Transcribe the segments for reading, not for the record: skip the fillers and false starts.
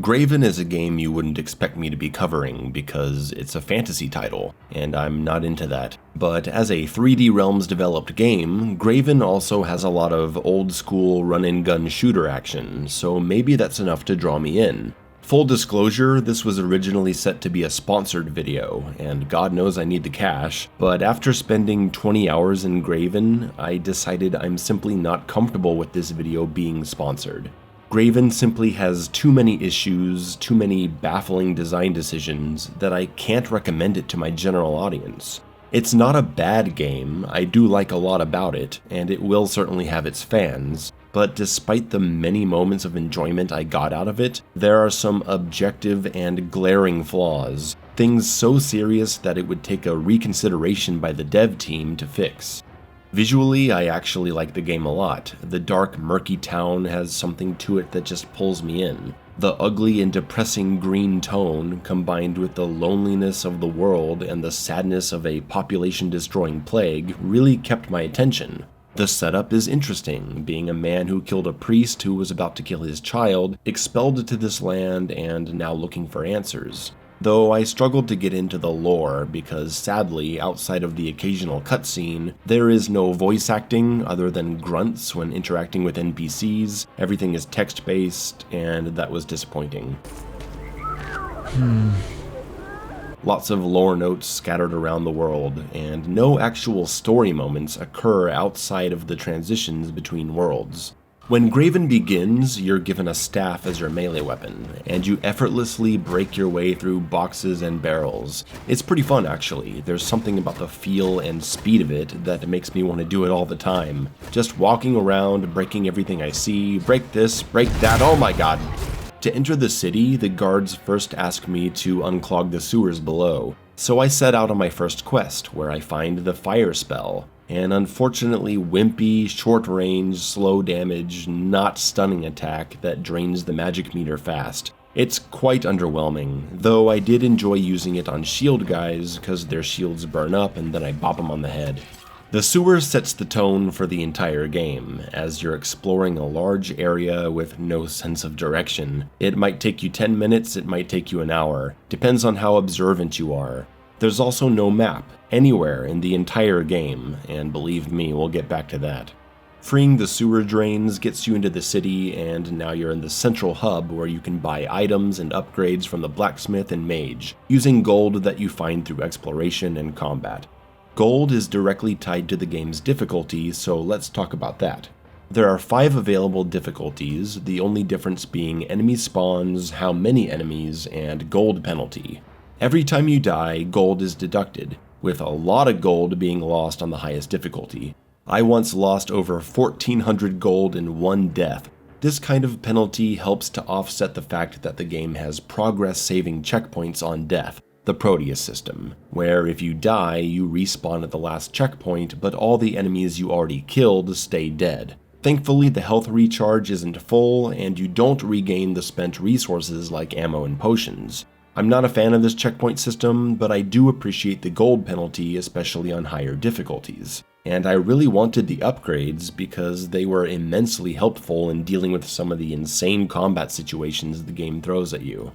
Graven is a game you wouldn't expect me to be covering because it's a fantasy title, and I'm not into that. But as a 3D Realms developed game, Graven also has a lot of old school run-and-gun shooter action, so maybe that's enough to draw me in. Full disclosure, this was originally set to be a sponsored video, and God knows I need the cash, but after spending 20 hours in Graven, I decided I'm simply not comfortable with this video being sponsored. Graven simply has too many issues, too many baffling design decisions, that I can't recommend it to my general audience. It's not a bad game, I do like a lot about it, and it will certainly have its fans, but despite the many moments of enjoyment I got out of it, there are some objective and glaring flaws, things so serious that it would take a reconsideration by the dev team to fix. Visually, I actually like the game a lot. The dark, murky town has something to it that just pulls me in. The ugly and depressing green tone, combined with the loneliness of the world and the sadness of a population-destroying plague, really kept my attention. The setup is interesting, being a man who killed a priest who was about to kill his child, expelled to this land, and now looking for answers. Though I struggled to get into the lore because sadly, outside of the occasional cutscene, there is no voice acting other than grunts when interacting with NPCs, everything is text-based, and that was disappointing. Lots of lore notes scattered around the world, and no actual story moments occur outside of the transitions between worlds. When Graven begins, you're given a staff as your melee weapon, and you effortlessly break your way through boxes and barrels. It's pretty fun actually, there's something about the feel and speed of it that makes me want to do it all the time. Just walking around, breaking everything I see, break this, break that, oh my god! To enter the city, the guards first ask me to unclog the sewers below, so I set out on my first quest, where I find the fire spell. An unfortunately wimpy, short-range, slow damage, not stunning attack that drains the magic meter fast. It's quite underwhelming, though I did enjoy using it on shield guys because their shields burn up and then I bop them on the head. The sewer sets the tone for the entire game, as you're exploring a large area with no sense of direction. It might take you 10 minutes, it might take you an hour, depends on how observant you are. There's also no map, anywhere in the entire game, and believe me, we'll get back to that. Freeing the sewer drains gets you into the city, and now you're in the central hub where you can buy items and upgrades from the blacksmith and mage, using gold that you find through exploration and combat. Gold is directly tied to the game's difficulty, so let's talk about that. There are 5 available difficulties, the only difference being enemy spawns, how many enemies, and gold penalty. Every time you die, gold is deducted, with a lot of gold being lost on the highest difficulty. I once lost over 1,400 gold in one death. This kind of penalty helps to offset the fact that the game has progress-saving checkpoints on death, the Proteus system, where if you die, you respawn at the last checkpoint, but all the enemies you already killed stay dead. Thankfully, the health recharge isn't full, and you don't regain the spent resources like ammo and potions. I'm not a fan of this checkpoint system, but I do appreciate the gold penalty, especially on higher difficulties. And I really wanted the upgrades because they were immensely helpful in dealing with some of the insane combat situations the game throws at you.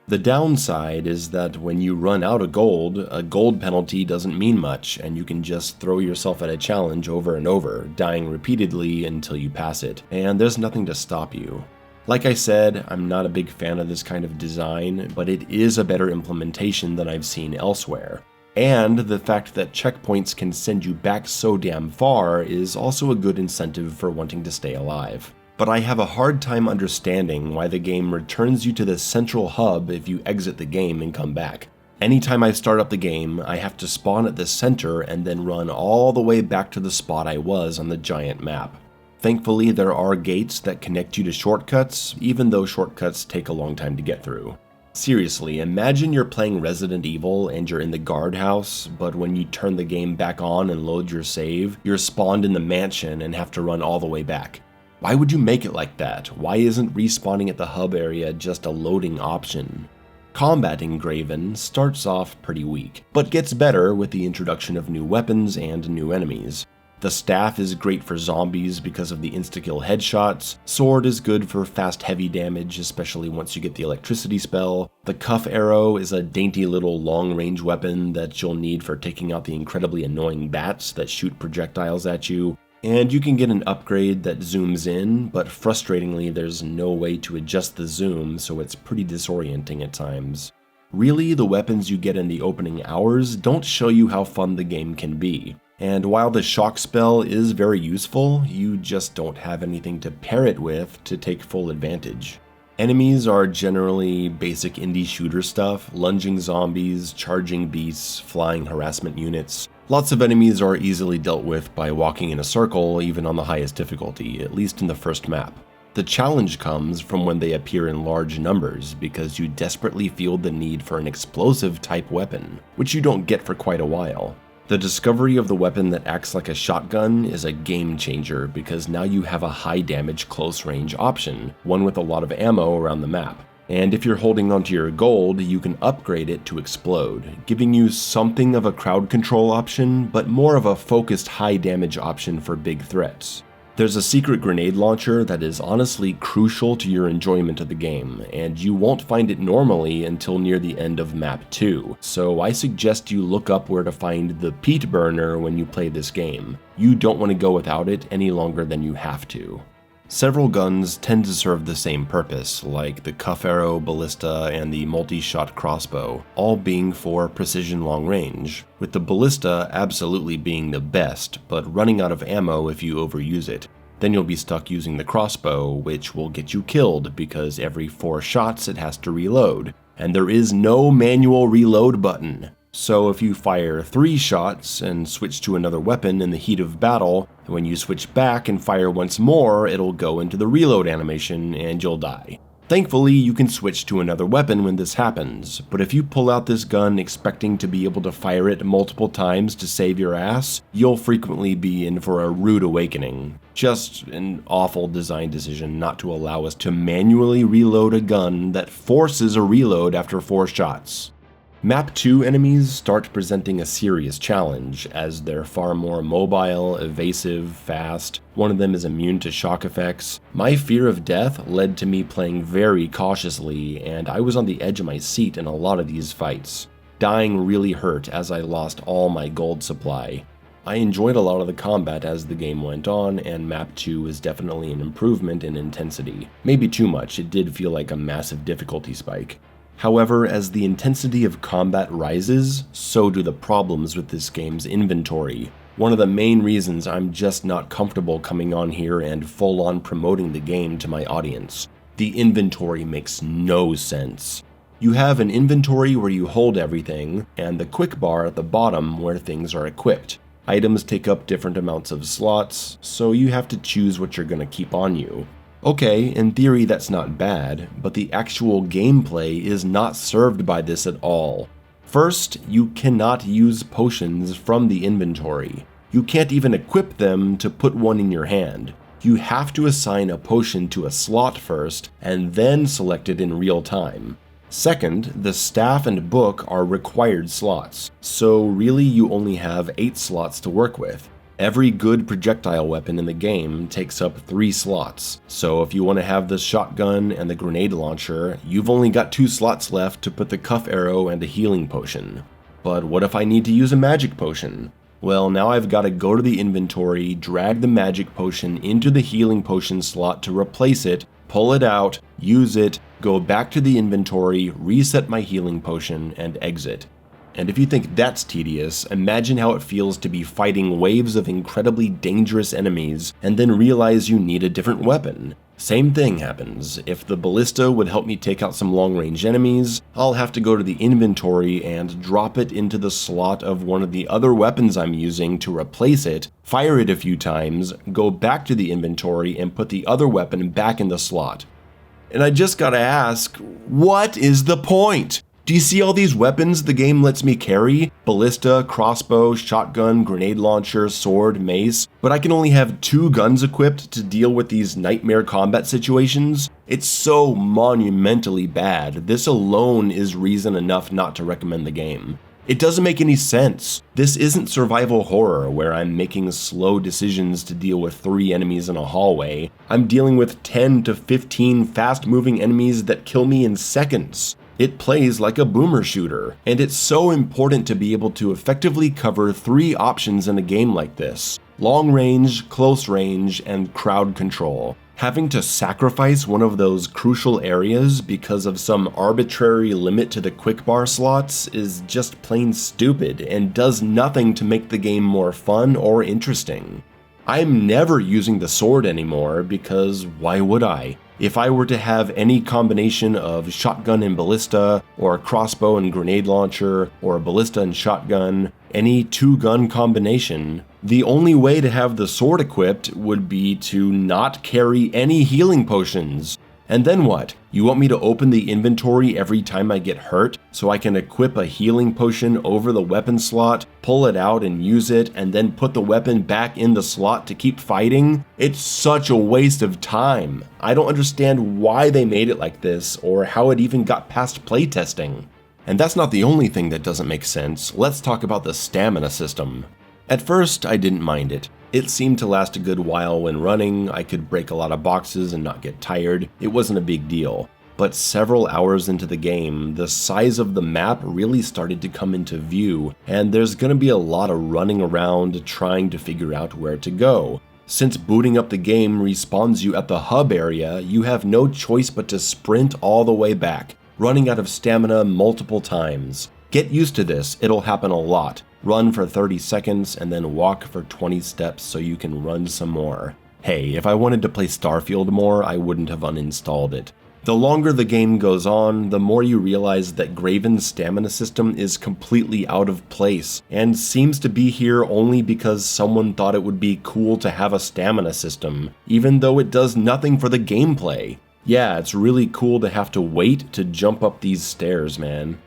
The downside is that when you run out of gold, a gold penalty doesn't mean much, and you can just throw yourself at a challenge over and over, dying repeatedly until you pass it, and there's nothing to stop you. Like I said, I'm not a big fan of this kind of design, but it is a better implementation than I've seen elsewhere. And the fact that checkpoints can send you back so damn far is also a good incentive for wanting to stay alive. But I have a hard time understanding why the game returns you to the central hub if you exit the game and come back. Anytime I start up the game, I have to spawn at the center and then run all the way back to the spot I was on the giant map. Thankfully, there are gates that connect you to shortcuts, even though shortcuts take a long time to get through. Seriously, imagine you're playing Resident Evil and you're in the guardhouse, but when you turn the game back on and load your save, you're spawned in the mansion and have to run all the way back. Why would you make it like that? Why isn't respawning at the hub area just a loading option? Combat in Graven starts off pretty weak, but gets better with the introduction of new weapons and new enemies. The staff is great for zombies because of the insta-kill headshots. Sword is good for fast heavy damage, especially once you get the electricity spell. The cuff arrow is a dainty little long-range weapon that you'll need for taking out the incredibly annoying bats that shoot projectiles at you. And you can get an upgrade that zooms in, but frustratingly there's no way to adjust the zoom, so it's pretty disorienting at times. Really, the weapons you get in the opening hours don't show you how fun the game can be. And while the shock spell is very useful, you just don't have anything to pair it with to take full advantage. Enemies are generally basic indie shooter stuff, lunging zombies, charging beasts, flying harassment units. Lots of enemies are easily dealt with by walking in a circle, even on the highest difficulty, at least in the first map. The challenge comes from when they appear in large numbers, because you desperately feel the need for an explosive type weapon, which you don't get for quite a while. The discovery of the weapon that acts like a shotgun is a game changer because now you have a high damage close range option, one with a lot of ammo around the map. And if you're holding onto your gold, you can upgrade it to explode, giving you something of a crowd control option, but more of a focused high damage option for big threats. There's a secret grenade launcher that is honestly crucial to your enjoyment of the game, and you won't find it normally until near the end of map 2, so I suggest you look up where to find the peat burner when you play this game. You don't want to go without it any longer than you have to. Several guns tend to serve the same purpose, like the cuff arrow, ballista, and the multi-shot crossbow, all being for precision long range, with the ballista absolutely being the best, but running out of ammo if you overuse it. Then you'll be stuck using the crossbow, which will get you killed because every 4 shots it has to reload, and there is no manual reload button. So if you fire 3 shots and switch to another weapon in the heat of battle, when you switch back and fire once more, it'll go into the reload animation and you'll die. Thankfully, you can switch to another weapon when this happens, but if you pull out this gun expecting to be able to fire it multiple times to save your ass, you'll frequently be in for a rude awakening. Just an awful design decision not to allow us to manually reload a gun that forces a reload after 4 shots. Map 2 enemies start presenting a serious challenge, as they're far more mobile, evasive, fast. One of them is immune to shock effects. My fear of death led to me playing very cautiously, and I was on the edge of my seat in a lot of these fights. Dying really hurt as I lost all my gold supply. I enjoyed a lot of the combat as the game went on, and map 2 is definitely an improvement in intensity. Maybe too much, it did feel like a massive difficulty spike. However, as the intensity of combat rises, so do the problems with this game's inventory. One of the main reasons I'm just not comfortable coming on here and full-on promoting the game to my audience. The inventory makes no sense. You have an inventory where you hold everything, and the quick bar at the bottom where things are equipped. Items take up different amounts of slots, so you have to choose what you're going to keep on you. Okay, in theory that's not bad, but the actual gameplay is not served by this at all. First, you cannot use potions from the inventory. You can't even equip them to put one in your hand. You have to assign a potion to a slot first, and then select it in real time. Second, the staff and book are required slots, so really you only have 8 slots to work with. Every good projectile weapon in the game takes up 3 slots, so if you want to have the shotgun and the grenade launcher, you've only got 2 slots left to put the cuff arrow and a healing potion. But what if I need to use a magic potion? Well, now I've got to go to the inventory, drag the magic potion into the healing potion slot to replace it, pull it out, use it, go back to the inventory, reset my healing potion, and exit. And if you think that's tedious, imagine how it feels to be fighting waves of incredibly dangerous enemies and then realize you need a different weapon. Same thing happens. If the ballista would help me take out some long-range enemies, I'll have to go to the inventory and drop it into the slot of one of the other weapons I'm using to replace it, fire it a few times, go back to the inventory and put the other weapon back in the slot. And I just gotta ask, what is the point? Do you see all these weapons the game lets me carry? Ballista, crossbow, shotgun, grenade launcher, sword, mace, but I can only have 2 guns equipped to deal with these nightmare combat situations? It's so monumentally bad. This alone is reason enough not to recommend the game. It doesn't make any sense. This isn't survival horror where I'm making slow decisions to deal with 3 enemies in a hallway. I'm dealing with 10 to 15 fast-moving enemies that kill me in seconds. It plays like a boomer shooter, and it's so important to be able to effectively cover 3 options in a game like this: long range, close range, and crowd control. Having to sacrifice one of those crucial areas because of some arbitrary limit to the quick bar slots is just plain stupid and does nothing to make the game more fun or interesting. I'm never using the sword anymore because why would I? If I were to have any combination of shotgun and ballista, or a crossbow and grenade launcher, or a ballista and shotgun, any 2-gun combination, the only way to have the sword equipped would be to not carry any healing potions. And then what? You want me to open the inventory every time I get hurt so I can equip a healing potion over the weapon slot, pull it out and use it, and then put the weapon back in the slot to keep fighting? It's such a waste of time. I don't understand why they made it like this or how it even got past playtesting. And that's not the only thing that doesn't make sense. Let's talk about the stamina system. At first, I didn't mind it. It seemed to last a good while when running. I could break a lot of boxes and not get tired. It wasn't a big deal. But several hours into the game, the size of the map really started to come into view, and there's gonna be a lot of running around trying to figure out where to go. Since booting up the game respawns you at the hub area, you have no choice but to sprint all the way back, running out of stamina multiple times. Get used to this, it'll happen a lot. Run for 30 seconds and then walk for 20 steps so you can run some more. Hey, if I wanted to play Starfield more, I wouldn't have uninstalled it. The longer the game goes on, the more you realize that GRAVEN's stamina system is completely out of place, and seems to be here only because someone thought it would be cool to have a stamina system, even though it does nothing for the gameplay. Yeah, it's really cool to have to wait to jump up these stairs, man.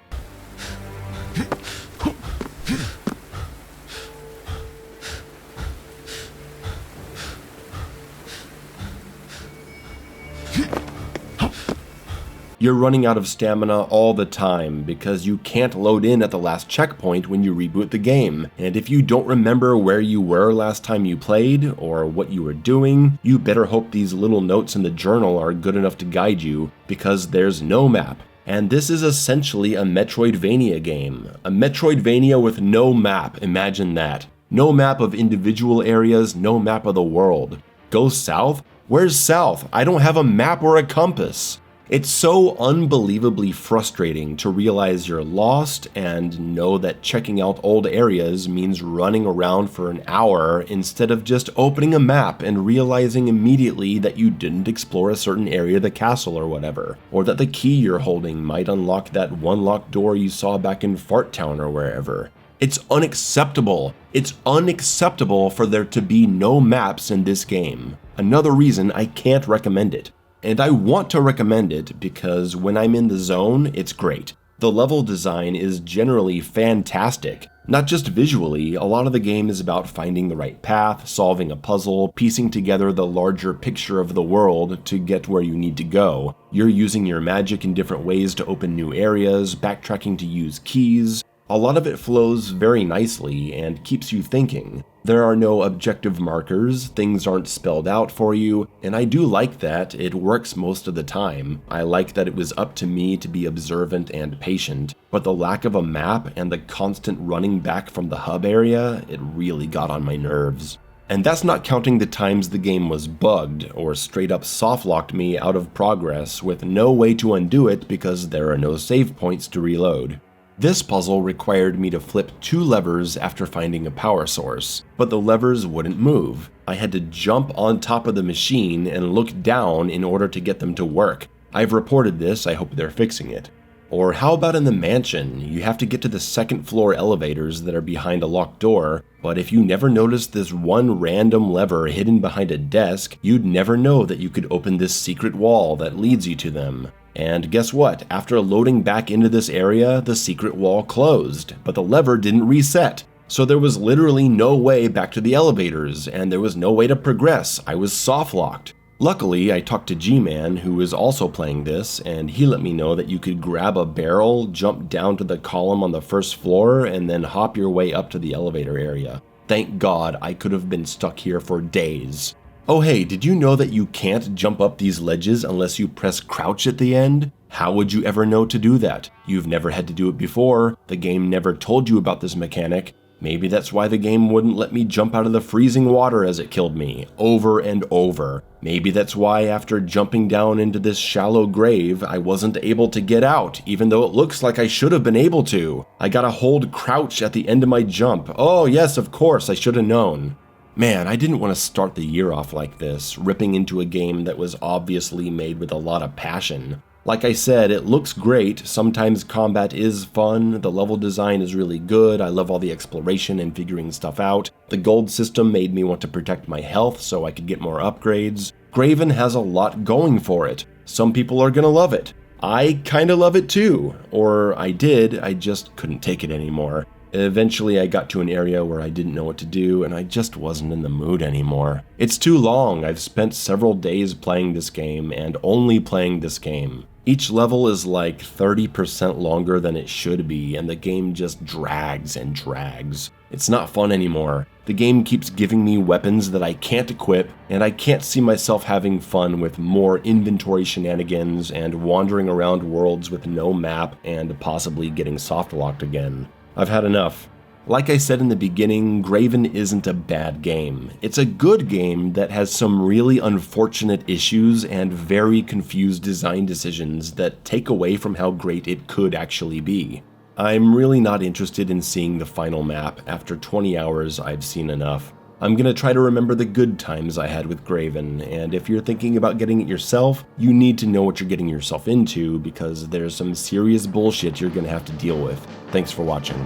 You're running out of stamina all the time because you can't load in at the last checkpoint when you reboot the game, and if you don't remember where you were last time you played or what you were doing, you better hope these little notes in the journal are good enough to guide you, because there's no map. And this is essentially a Metroidvania game. A Metroidvania with no map, imagine that. No map of individual areas, no map of the world. Go south? Where's south? I don't have a map or a compass. It's so unbelievably frustrating to realize you're lost and know that checking out old areas means running around for an hour instead of just opening a map and realizing immediately that you didn't explore a certain area of the castle or whatever, or that the key you're holding might unlock that one locked door you saw back in Fart Town or wherever. It's unacceptable. It's unacceptable for there to be no maps in this game. Another reason I can't recommend it. And I want to recommend it because when I'm in the zone, it's great. The level design is generally fantastic. Not just visually, a lot of the game is about finding the right path, solving a puzzle, piecing together the larger picture of the world to get where you need to go. You're using your magic in different ways to open new areas, backtracking to use keys. A lot of it flows very nicely and keeps you thinking. There are no objective markers, things aren't spelled out for you, and I do like that. It works most of the time. I like that it was up to me to be observant and patient, but the lack of a map and the constant running back from the hub area, it really got on my nerves. And that's not counting the times the game was bugged or straight up softlocked me out of progress with no way to undo it because there are no save points to reload. This puzzle required me to flip 2 levers after finding a power source, but the levers wouldn't move. I had to jump on top of the machine and look down in order to get them to work. I've reported this, I hope they're fixing it. Or how about in the mansion? You have to get to the 2nd floor elevators that are behind a locked door, but if you never noticed this one random lever hidden behind a desk, you'd never know that you could open this secret wall that leads you to them. And guess what? After loading back into this area, the secret wall closed, but the lever didn't reset. So there was literally no way back to the elevators, and there was no way to progress. I was soft-locked. Luckily, I talked to G-Man, who is also playing this, and he let me know that you could grab a barrel, jump down to the column on the first floor, and then hop your way up to the elevator area. Thank God, I could have been stuck here for days. Oh hey, did you know that you can't jump up these ledges unless you press crouch at the end? How would you ever know to do that? You've never had to do it before, the game never told you about this mechanic. Maybe that's why the game wouldn't let me jump out of the freezing water as it killed me, over and over. Maybe that's why after jumping down into this shallow grave, I wasn't able to get out, even though it looks like I should have been able to. I gotta hold crouch at the end of my jump. Oh yes, of course, I should have known. Man, I didn't want to start the year off like this, ripping into a game that was obviously made with a lot of passion. Like I said, it looks great, sometimes combat is fun, the level design is really good, I love all the exploration and figuring stuff out, the gold system made me want to protect my health so I could get more upgrades. Graven has a lot going for it. Some people are gonna love it. I kinda love it too. Or I did, I just couldn't take it anymore. Eventually I got to an area where I didn't know what to do and I just wasn't in the mood anymore. It's too long, I've spent several days playing this game and only playing this game. Each level is like 30% longer than it should be and the game just drags and drags. It's not fun anymore. The game keeps giving me weapons that I can't equip and I can't see myself having fun with more inventory shenanigans and wandering around worlds with no map and possibly getting soft locked again. I've had enough. Like I said in the beginning, Graven isn't a bad game. It's a good game that has some really unfortunate issues and very confused design decisions that take away from how great it could actually be. I'm really not interested in seeing the final map. After 20 hours, I've seen enough. I'm gonna try to remember the good times I had with Graven, and if you're thinking about getting it yourself, you need to know what you're getting yourself into because there's some serious bullshit you're gonna have to deal with. Thanks for watching.